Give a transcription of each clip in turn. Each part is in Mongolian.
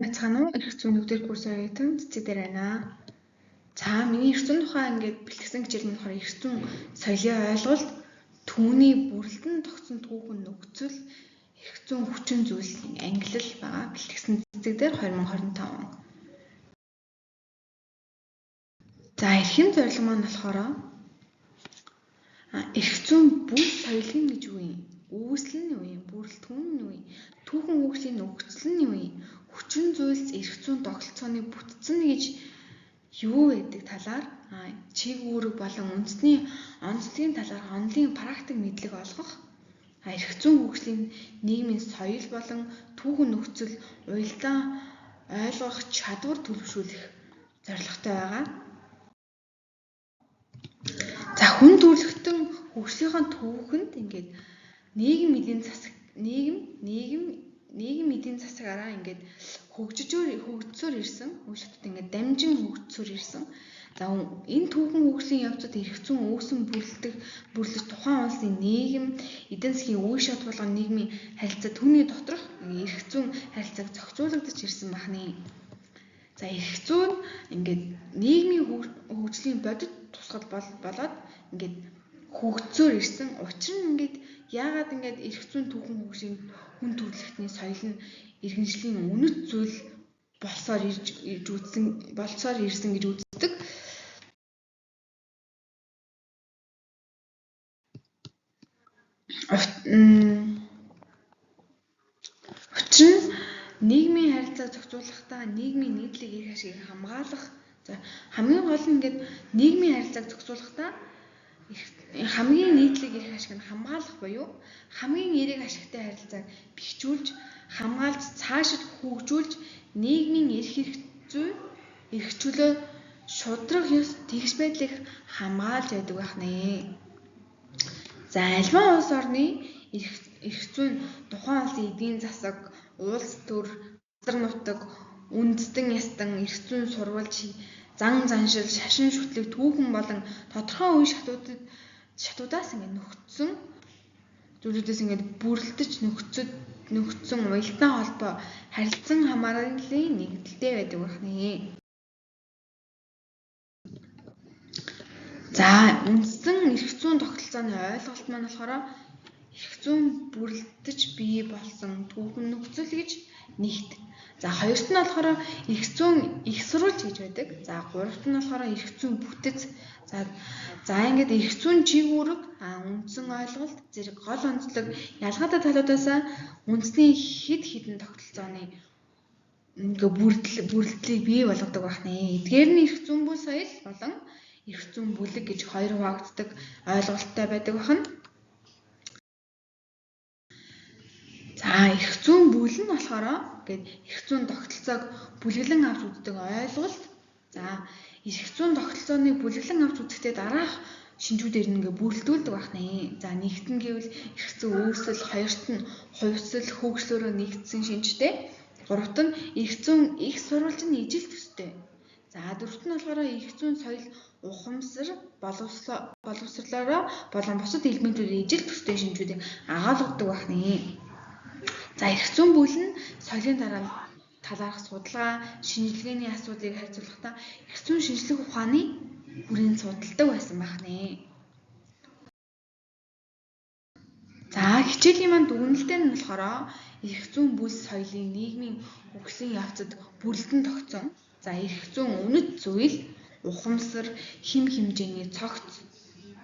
Бацхан уу эрх зүйн нүдээр курс оюутан цэцэг дээр байна. За миний эрх зүйн тухай ингээд бэлтгэсэн хичээл нь болохоор эрх зүйн соёлын ойлголт, түүний бүрэлдэн тогтсон түүхэн нөхцөл, эрх зүйн хүчин зүйлсийн ангилал байгаа бэлтгэсэн цэцэг дээр 2025. За эрхийн зорилго маань болохоор эрх зүйн бүл соёлын гэж юу юм? Үүсэл нь юу юм? Бүрэлдэхүүн нь юу юм? Түүхэн хөгжлийн нөхцөл нь юу юм? Хүчин зүйлс эрх зүйн тогтолцооны бүтцэн гэж юу гэдэг талаар чиг үүрэг болон үндэсний онцлогийн талаар онлын практик мэдлэг олгох, эрх зүйн хөгжлийн нийгмийн соёл болон түүхэн нөхцөл уялдаа ойлгох чадвар төлөвшүүлэх зорилготой байгаа. За хүн төрөлхтөн хөгжлийнхаа түүхэнд ингээд нийгэм эдийн засагаараа ингээд хөгжсөөр ирсэн үе шатад ингээд дамжин хөгжсөөр ирсэн. За энэ түүхэн хөгжлийн явцад эрх зүйн үүсэн бүрлэж тухайн улсын нийгэм эдийн засгийн үе шат болгон нийгмийн харилцаа түүний доторх эрх зүйн харилцааг зохицуулагдаж ирсэн бахны. За эрх зүйн ингээд нийгмийн хөгжлийн бодит тусгал болоод ингээд хөгжсөөр ирсэн. Учир нь ингээд яагаад ингээд эрх зүйн түүхэн хөгжлийн хүн төрөлхтний соёл нь иргэншлийн үнэт зүйл болсоор ирсэн гэж үздэг. Учир нь нийгмийн харилцааг зохицуулахдаа нийгмийн нийтлэг эрх ашигыг хамгаалах. За хамгийн гол нь ингээд нийгмийн харилцааг зохицуулахдаа хамгийн нийтлэг эрх ашиг нь хамгаалах буюу хамгийн эерэг ашигтай харилцааг бэхжүүлж, хамгаалж, цаашид хөгжүүлж, нийгмийн эрх чөлөө шударга ёс тэгш байдлыг хамгаалж байдаг байна. За альва улс орны эрх зүйн тухайн улсын эдийн засаг, улс төр, газар нутаг, үндэстэн ястан, эрх зүйн сурвалж, зан заншил, шашин шүтлэг, түүхэн болон тодорхой үе шатуудаас ингээд нөхцсөн зүйлүүдээс ингээд бүрэлдэж нөхцсөн уялдаа холбоо харилцан хамаарлын нэгдэлтэй байдаг байна. За үндсэн эрх зүйн тогтолцооны ойлголт маань болохоор эрх зүйн бүрэлдэж бий болсон түүхэн нөхцөл гэж нэгт. За хоёрт нь болохоор эрх зүйн их сурвалж гэж байдаг. За гуравт нь болохоор эрх зүйн бүтэц. За ингээд эрх зүйн чиг үүрэг, үндсэн ойлголт, зэрэг гол онцлог ялгаатай талуудаас үндэсний хэд хэдэн тогтолцооны бүрэлдлийг бий болгодог байна. Эдгээр нь эрх зүйн бүл соёл болон эрх зүйн бүлэг гэж хоёр хуваагддаг ойлголттой байдаг байна. За эрх зүйн бүл нь болохоор эрх зүйн тогтолцоог бүлэглэн авч үздэг ойлголт. За эрх зүйн тогтолцооныг бүлэглэн авч үзэхдээ дараах шинжүүдээр нь бүрэлдүүлдэг байна. За нэгт нь гэвэл эрх зүйн үүсэл, хоёрт нь хувьсэл, хөгжлөөрөө нэгдсэн шинжтэй. Гуравт нь эрх зүйн их сурвалж нь ижил төстэй. За дөрөвт нь болохоор эрх зүйн соёл ухамсар, боловсролоороо болон бусад элементүүдийн ижил төстэй шинжүүдийг агуулгадаг байна. За эрх зүйн бүл нь соёлын талаарх судалгаа, шинжилгээний асуудлыг харьцуулахдаа эрх зүйн шинжлэх ухааны хүрээнд судалдаг байсан байна. За хичээлийн маань дүгнэлтээр нь болохоор эрх зүйн бүл соёлын нийгмийн хөгжлийн явцад бүрэлдэн тогтсон. За эрх зүйн үнэт зүйл, ухамсар, хэм хэмжээний цогц.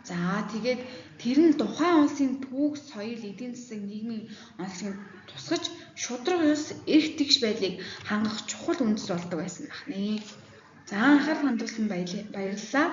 За тэгээд тэр нь тухайн улсын түүх, соёл, эдийн засаг, нийгмийн онцлогийг тусгаж шударга ёс эрх тэгш байдлыг хангах чухал үндэс болдог байсан байна. За анхаарал хандуулсан баярлалаа.